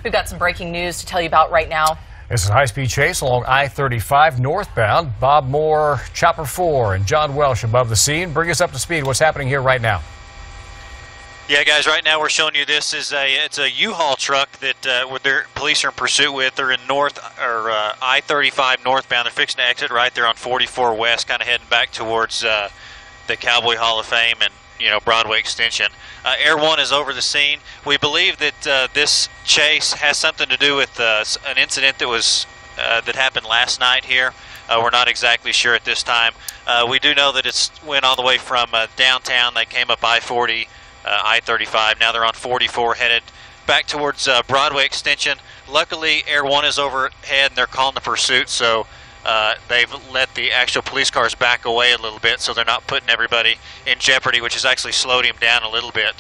We've got some breaking news to tell you about right now. This is a high-speed chase along I-35 northbound. Bob Moore, Chopper 4, and John Welsh above the scene. Bring us up to speed. What's happening here right now? Yeah, guys, right now we're showing you this is it's a U-Haul truck that where their police are in pursuit with. They're in I-35 northbound. They're fixing to exit right there on 44 West, kind of heading back towards the Cowboy Hall of Fame and Broadway Extension. Air 1 is over the scene. We believe that this chase has something to do with an incident that was that happened last night here. We're not exactly sure at this time. We do know that it's went all the way from downtown. They came up I-40, I-35. Now they're on 44 headed back towards Broadway Extension. Luckily, Air 1 is overhead and they're calling the pursuit, so they've let the actual police cars back away a little bit so they're not putting everybody in jeopardy, which has actually slowed him down a little bit.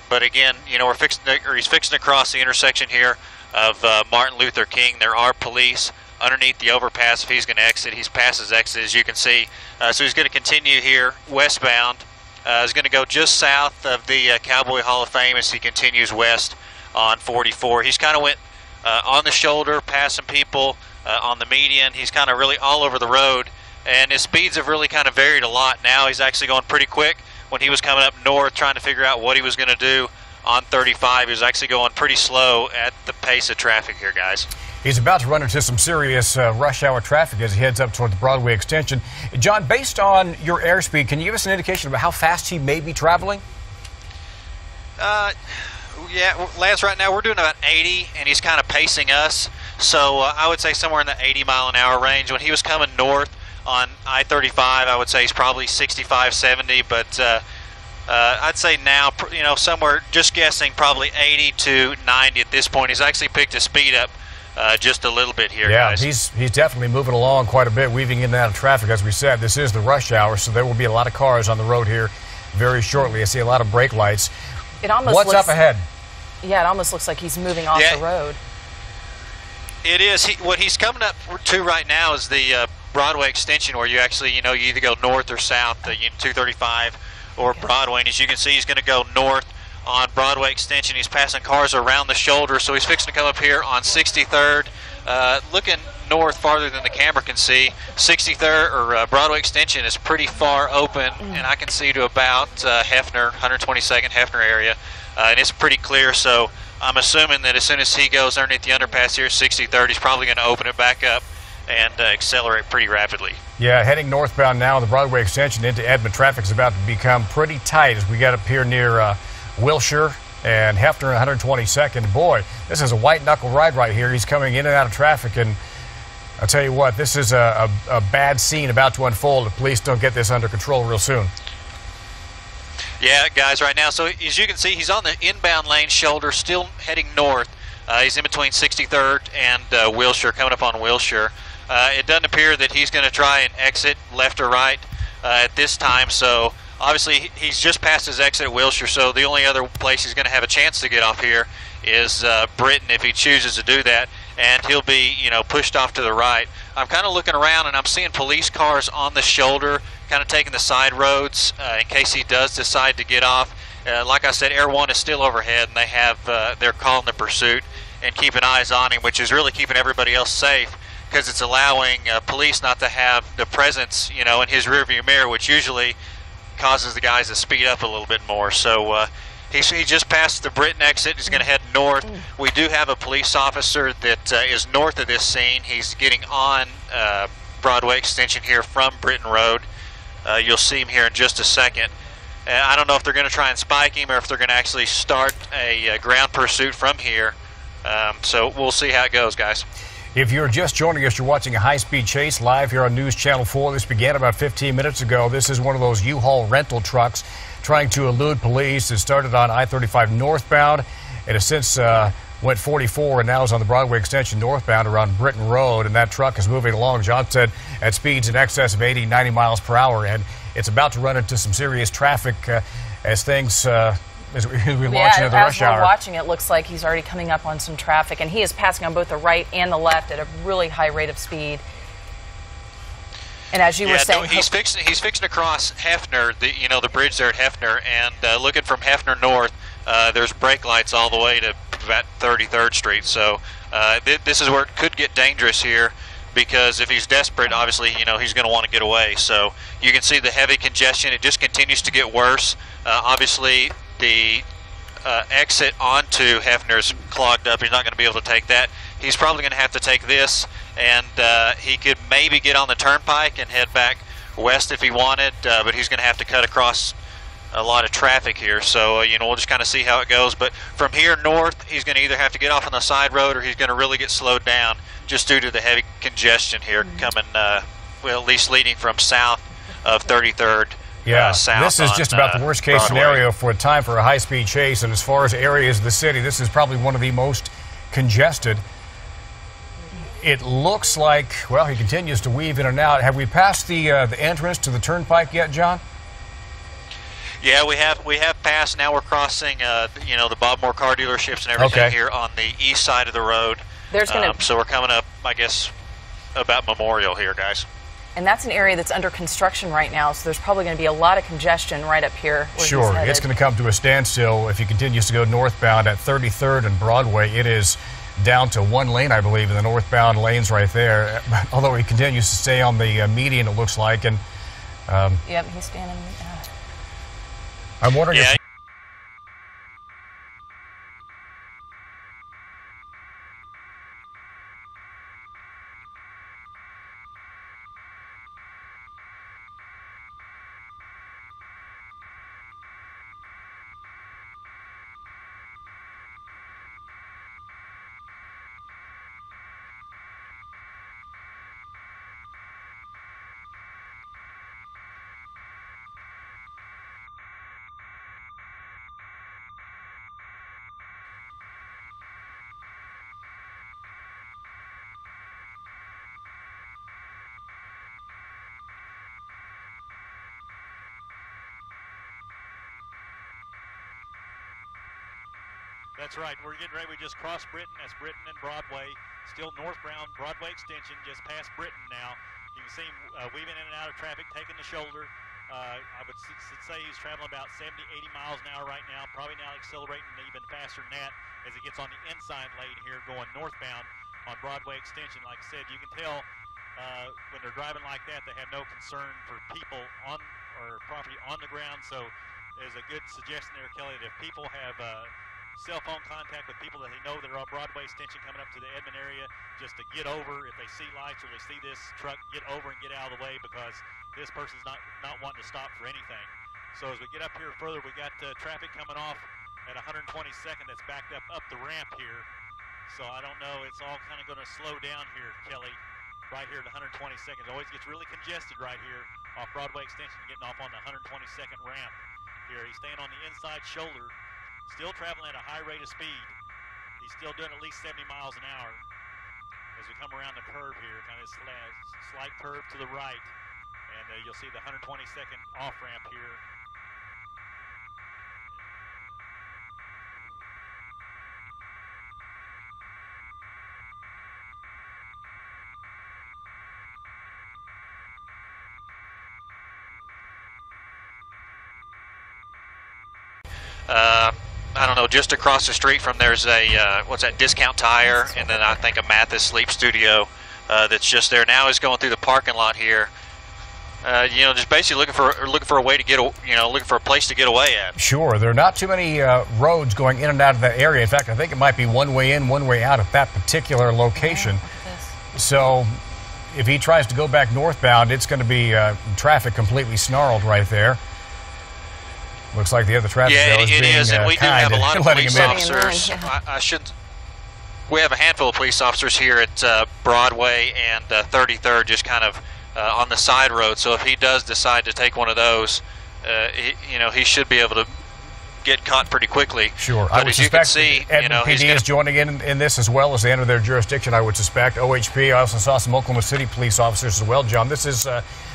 But again, he's fixing to cross the intersection here of Martin Luther King. There are police underneath the overpass if he's going to exit. He's past his exit, as you can see. So he's going to continue here westbound. He's going to go just south of the Cowboy Hall of Fame as he continues west on 44. He's kind of went on the shoulder, passing people on the median. He's kind of really all over the road, and his speeds have really kind of varied a lot. Now he's actually going pretty quick. When he was coming up north trying to figure out what he was going to do on 35, he was actually going pretty slow at the pace of traffic here, guys. He's about to run into some serious rush hour traffic as he heads up toward the Broadway Extension. John, based on your airspeed, can you give us an indication about how fast he may be traveling? Yeah, Lance, right now we're doing about 80, and he's kind of pacing us. So I would say somewhere in the 80-mile-an-hour range. When he was coming north on I-35, I would say he's probably 65, 70. But I'd say now, somewhere, just guessing, probably 80 to 90 at this point. He's actually picked his speed up just a little bit here, guys. Yeah, he's definitely moving along quite a bit, weaving in and out of traffic. As we said, this is the rush hour, so there will be a lot of cars on the road here very shortly. I see a lot of brake lights. What's up ahead? Yeah, it almost looks like he's moving off the road. It is. What he's coming up to right now is the Broadway Extension, where you actually, you either go north or south, 235 or Broadway. And as you can see, he's going to go north on Broadway Extension. He's passing cars around the shoulder, so he's fixing to come up here on 63rd, looking north farther than the camera can see. 63rd or Broadway Extension is pretty far open, and I can see to about Hefner, 122nd Hefner area, and it's pretty clear. So I'm assuming that as soon as he goes underneath the underpass here, 63rd, he's probably going to open it back up and accelerate pretty rapidly. Yeah, heading northbound now, the Broadway Extension into Edmond. Traffic is about to become pretty tight as we get up here near Wilshire and Hefner, 122nd. Boy, this is a white-knuckle ride right here. He's coming in and out of traffic, and I'll tell you what, this is a bad scene about to unfold if police don't get this under control real soon. Yeah, guys, right now, so as you can see, he's on the inbound lane shoulder, still heading north. He's in between 63rd and Wilshire, coming up on Wilshire. It doesn't appear that he's going to try and exit left or right at this time, so obviously he's just past his exit at Wilshire, so the only other place he's going to have a chance to get off here is Britain if he chooses to do that, and he'll be, pushed off to the right. I'm kind of looking around, and I'm seeing police cars on the shoulder, kind of taking the side roads in case he does decide to get off. Like I said, Air 1 is still overhead, and they have they're calling the pursuit and keeping eyes on him, which is really keeping everybody else safe, because it's allowing police not to have the presence, in his rearview mirror, which usually causes the guys to speed up a little bit more. So he just passed the Britain exit. He's going to head north. We do have a police officer that is north of this scene. He's getting on Broadway Extension here from Britain Road. You'll see him here in just a second. I don't know if they're going to try and spike him or if they're going to actually start a ground pursuit from here. So we'll see how it goes, guys. If you're just joining us, you're watching a high-speed chase live here on News Channel 4. This began about 15 minutes ago. This is one of those U-Haul rental trucks trying to elude police. It started on I-35 northbound. It has since went 44 and now is on the Broadway Extension northbound around Britain Road, and that truck is moving along, John said, at speeds in excess of 80, 90 miles per hour, and it's about to run into some serious traffic as things as we launch into the rush hour. As we're watching, it looks like he's already coming up on some traffic, and he is passing on both the right and the left at a really high rate of speed. And as you were saying, he's fixing to cross Hefner, the bridge there at Hefner, and looking from Hefner north, there's brake lights all the way to of about 33rd Street. So this is where it could get dangerous here, because if he's desperate, obviously, you know, he's going to want to get away. So you can see the heavy congestion. It just continues to get worse. Obviously, the exit onto Hefner's clogged up. He's not going to be able to take that. He's probably going to have to take this, and he could maybe get on the turnpike and head back west if he wanted, but he's going to have to cut across a lot of traffic here. So, you know, we'll just kind of see how it goes. But from here north, he's going to either have to get off on the side road, or he's going to really get slowed down just due to the heavy congestion here coming, well, at least leading from south of 33rd. Yeah, south this is just about the worst case Broadway. scenario for a time for a high-speed chase. And as far as areas of the city, this is probably one of the most congested. It looks like, well, he continues to weave in and out. Have we passed the entrance to the turnpike yet, John? Yeah, we have passed. Now we're crossing, you know, the Bob Moore car dealerships and everything here on the east side of the road. There's gonna so we're coming up, I guess, about Memorial here, guys. and that's an area that's under construction right now, so there's probably going to be a lot of congestion right up here. Sure, it's going to come to a standstill if he continues to go northbound at 33rd and Broadway. It is down to one lane, I believe, in the northbound lanes right there. Although he continues to stay on the median, it looks like, and yep, he's standing. I'm wondering if That's right. We're getting ready. We just crossed Britton. That's Britton and Broadway. Still northbound, Broadway Extension, just past Britton now. You can see him weaving in and out of traffic, taking the shoulder. I would say he's traveling about 70, 80 miles an hour right now, probably now accelerating even faster than that as he gets on the inside lane here going northbound on Broadway Extension. Like I said, you can tell when they're driving like that, they have no concern for people on or property on the ground. So there's a good suggestion there, Kelly, that if people have cell phone contact with people that they know that are on Broadway Extension coming up to the Edmond area, just to get over if they see lights or they see this truck, get over and get out of the way, because this person's not wanting to stop for anything. So as we get up here further, we got traffic coming off at 122nd that's backed up the ramp here. So I don't know, it's all kind of going to slow down here, Kelly, right here at 122nd. It always gets really congested right here off Broadway Extension, getting off on the 122nd ramp here. He's staying on the inside shoulder, still traveling at a high rate of speed. He's still doing at least 70 miles an hour. As we come around the curve here, kind of slight curve to the right, and you'll see the 122nd off ramp here. I don't know, just across the street from there's a, what's that, Discount Tire, and then I think a Mathis Sleep Studio that's just there. Now he's going through the parking lot here. You know, just basically looking for a way to get, looking for a place to get away at. Sure, there are not too many roads going in and out of that area. In fact, I think it might be one way in, one way out at that particular location. So if he tries to go back northbound, it's going to be traffic completely snarled right there. Looks like the other traffic is being is, and we do have a lot of police officers. Yeah. We have a handful of police officers here at Broadway and 33rd, just kind of on the side road. So if he does decide to take one of those, he should be able to get caught pretty quickly. Sure, but I would as you can see, Edmond PD is joining in this as well as they enter their jurisdiction. I would suspect OHP. I also saw some Oklahoma City police officers as well. John, this is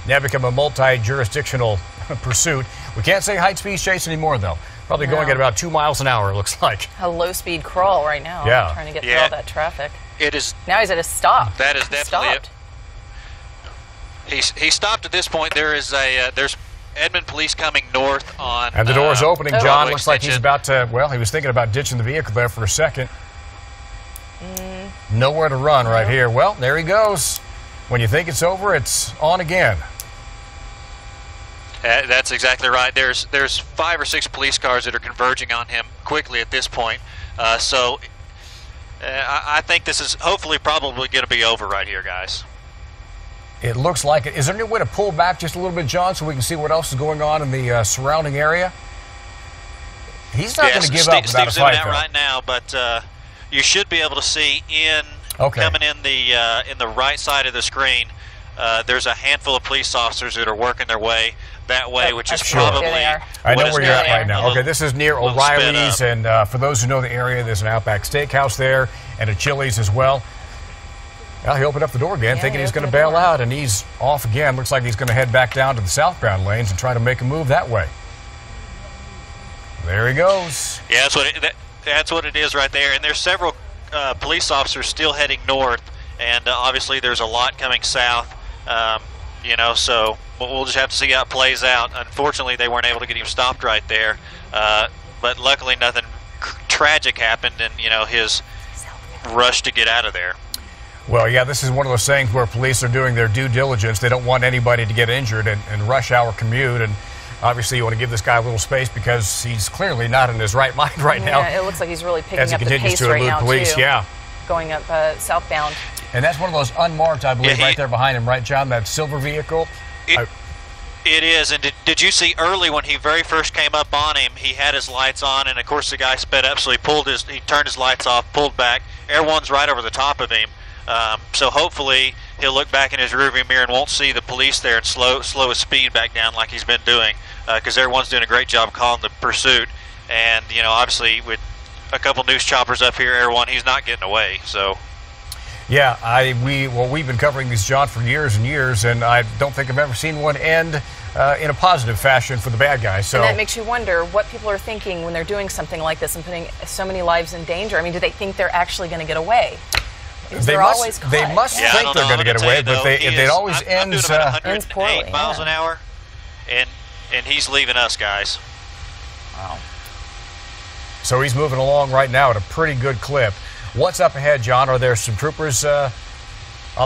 now become a multi-jurisdictional pursuit. We can't say high-speed chase anymore, though. Probably going at about 2 miles an hour, it looks like. A low-speed crawl right now. Yeah. Trying to get through all that traffic. It is. Now he's at a stop. That is definitely it. He stopped at this point. There is there's Edmond police coming north on. And the door's opening, John. Broadway Looks like he's Extension. about to, well, he was thinking about ditching the vehicle there for a second. Nowhere to run right here. Well, there he goes. When you think it's over, it's on again. That's exactly right. There's 5 or 6 police cars that are converging on him quickly at this point. So I think this is hopefully probably going to be over right here, guys. It looks like it. Is there any way to pull back just a little bit, John, so we can see what else is going on in the surrounding area? He's not going to give up without a Steve's zooming fight, out though. right now, but you should be able to see coming in the right side of the screen. There's a handful of police officers that are working their way that way, which is probably. I know where you're at right now. Okay, this is near little O'Reilly's, sped and for those who know the area, there's an Outback Steakhouse there and a Chili's as well. Well, he opened up the door again, thinking he's going to bail out, and he's off again. Looks like he's going to head back down to the southbound lanes and try to make a move that way. There he goes. Yeah, that's what it is right there. And there's several police officers still heading north, and obviously there's a lot coming south. So we'll just have to see how it plays out. Unfortunately, they weren't able to get him stopped right there, but luckily nothing tragic happened in his rush to get out of there. Well, yeah, this is one of those things where police are doing their due diligence. They don't want anybody to get injured in rush hour commute, and obviously you want to give this guy a little space because he's clearly not in his right mind right now. Yeah, it looks like he's really picking up the pace to right elude now, police. too. Yeah. Going up southbound. And that's one of those unmarked, I believe, right there behind him, right, John? That silver vehicle. It is, and did you see early when he very first came up on him, he had his lights on, and of course the guy sped up, so he turned his lights off, pulled back. Air One's right over the top of him, so hopefully he'll look back in his rearview mirror and won't see the police there and slow his speed back down like he's been doing, because Air One's doing a great job calling the pursuit, and obviously with a couple news choppers up here, Air One, he's not getting away, so. Yeah, we've been covering these, John, for years and years, and I don't think I've ever seen one end in a positive fashion for the bad guys. So and that makes you wonder what people are thinking when they're doing something like this and putting so many lives in danger. I mean, do they think they're actually going to get away? They must think they're going to get away, but it always ends poorly. 108 miles an hour, and he's leaving us, guys. Wow. So he's moving along right now at a pretty good clip. What's up ahead, John? Are there some troopers on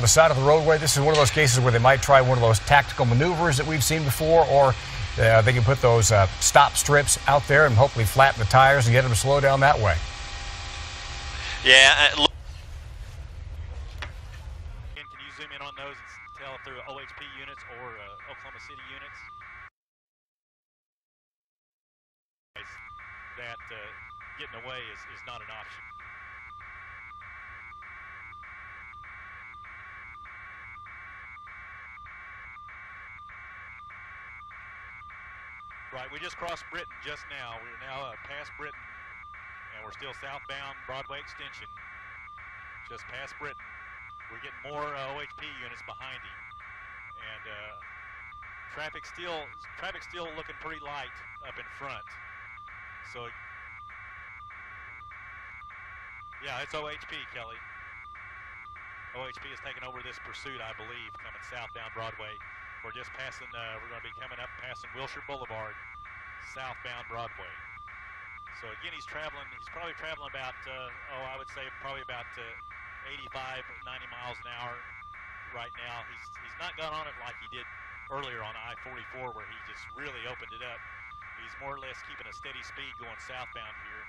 the side of the roadway? This is one of those cases where they might try one of those tactical maneuvers that we've seen before, or they can put those stop strips out there and hopefully flatten the tires and get them to slow down that way. Yeah. Can you zoom in on those and tell if they're OHP units or Oklahoma City units? That getting away is not an option. Right, we just crossed Britain just now. We're now past Britain, and we're still southbound Broadway Extension. Just past Britain. We're getting more OHP units behind him, and traffic's still looking pretty light up in front. So, yeah, it's OHP, Kelly. OHP is taking over this pursuit, I believe, coming southbound Broadway. We're just passing, we're going to be coming up passing Wilshire Boulevard, southbound Broadway. So again, he's probably traveling about, I would say probably about 85, 90 miles an hour right now. He's not gone on it like he did earlier on I-44 where he just really opened it up. He's more or less keeping a steady speed going southbound here.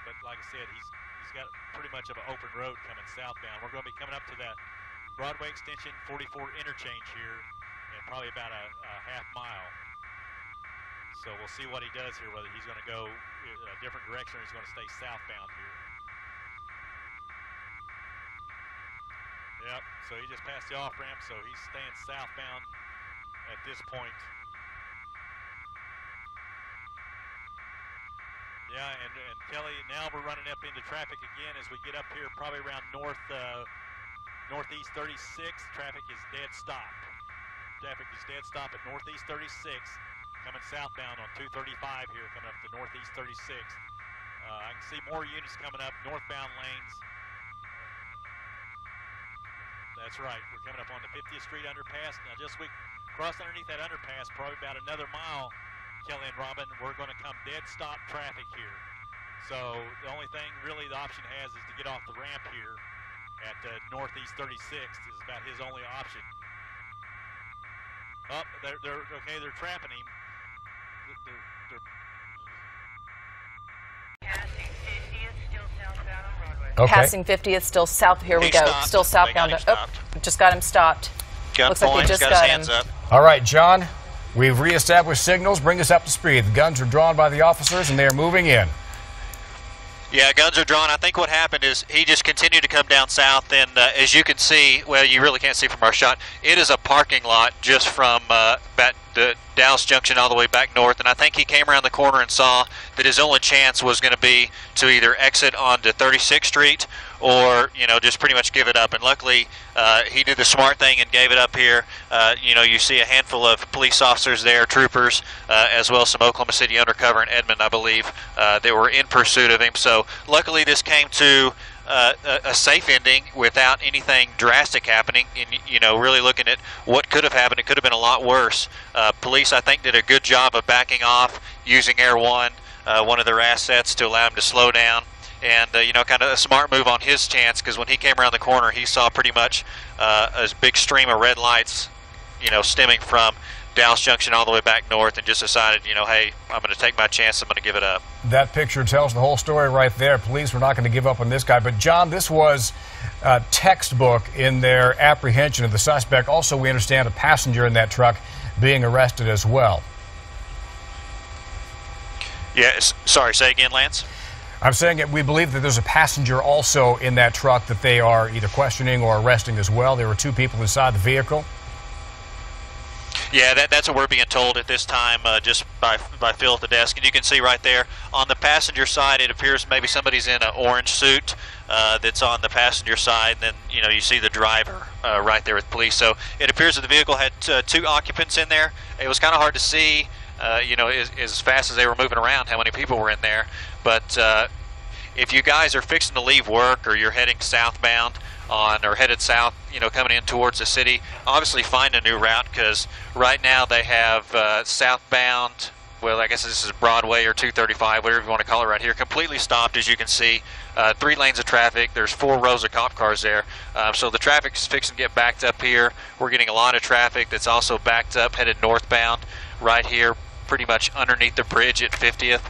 But like I said, he's got pretty much of an open road coming southbound. We're going to be coming up to that Broadway Extension 44 interchange here in probably about a half mile. So we'll see what he does here, whether he's going to go a different direction or he's going to stay southbound here. Yep, so he just passed the off-ramp, so he's staying southbound at this point. Yeah, and Kelly, now we're running up into traffic again as we get up here probably around northeast 36. Traffic is dead stop. Traffic is dead stop at northeast 36, coming southbound on 235 here, coming up to northeast 36. I can see more units coming up, northbound lanes. That's right, we're coming up on the 50th Street underpass. Now just we cross underneath that underpass, probably about another mile, Kelly and Robin, we're going to come dead stop traffic here. So the only thing really the option has is to get off the ramp here at Northeast 36th is about his only option. Oh, they're trapping him. Passing 50th, still southbound on Broadway. Okay. Passing 50th, still south. Here we He go. stopped. Still southbound. They got him Oh, just got him stopped. Looks like they Gunpoint, just got his got hands him. up. All right, John, we've reestablished signals. Bring us up to speed. The guns are drawn by the officers, and they are moving in. Yeah, guns are drawn. I think what happened is he just continued to come down south, and as you can see, well, you really can't see from our shot, it is a parking lot just from back the Dallas Junction all the way back north, and I think he came around the corner and saw that his only chance was going to be to either exit onto 36th Street or, you know, just pretty much give it up. And luckily, he did the smart thing and gave it up here. You know, you see a handful of police officers there, troopers, as well as some Oklahoma City undercover in Edmond, I believe, that were in pursuit of him. So luckily this came to a safe ending without anything drastic happening. And, you know, really looking at what could have happened, it could have been a lot worse. Police, I think, did a good job of backing off, using Air One, one of their assets, to allow him to slow down. And, you know, kind of a smart move on his chance, because when he came around the corner, he saw pretty much a big stream of red lights, you know, stemming from Dallas Junction all the way back north, and just decided, you know, hey, I'm going to take my chance, I'm going to give it up. That picture tells the whole story right there. Police were not going to give up on this guy. But, John, this was textbook in their apprehension of the suspect. Also, we understand a passenger in that truck being arrested as well. Yes. Sorry, say again, Lance? I'm saying that we believe that there's a passenger also in that truck that they are either questioning or arresting as well. There were two people inside the vehicle. Yeah, that's what we're being told at this time, just by Phil at the desk. And you can see right there on the passenger side, it appears maybe somebody's in an orange suit that's on the passenger side. And then, you know, you see the driver right there with police. So it appears that the vehicle had two occupants in there. It was kind of hard to see, you know, as fast as they were moving around, how many people were in there. But if you guys are fixing to leave work, or you're heading southbound or headed south, you know, coming in towards the city, obviously find a new route, because right now they have southbound, well, I guess this is Broadway or 235, whatever you want to call it, right here, completely stopped, as you can see. 3 lanes of traffic. There's 4 rows of cop cars there. So the traffic's fixing to get backed up here. We're getting a lot of traffic that's also backed up, headed northbound right here, pretty much underneath the bridge at 50th.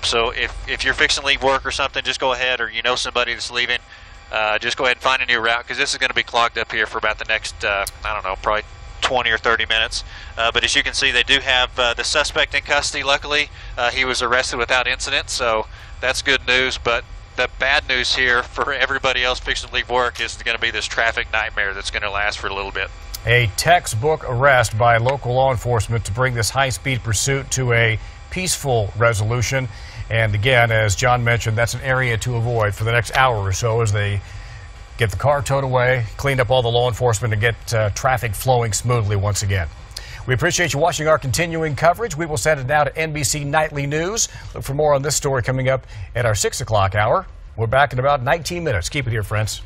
So if you're fixing to leave work or something, just go ahead, or you know somebody that's leaving, just go ahead and find a new route, because this is going to be clogged up here for about the next, I don't know, probably 20 or 30 minutes. But as you can see, they do have the suspect in custody. Luckily, he was arrested without incident, so that's good news. But the bad news here for everybody else fixing to leave work is going to be this traffic nightmare that's going to last for a little bit. A textbook arrest by local law enforcement to bring this high-speed pursuit to a peaceful resolution. And again, as John mentioned, that's an area to avoid for the next hour or so as they get the car towed away, clean up all the law enforcement, and get traffic flowing smoothly once again. We appreciate you watching our continuing coverage. We will send it now to NBC Nightly News. Look for more on this story coming up at our 6 o'clock hour. We're back in about 19 minutes. Keep it here, friends.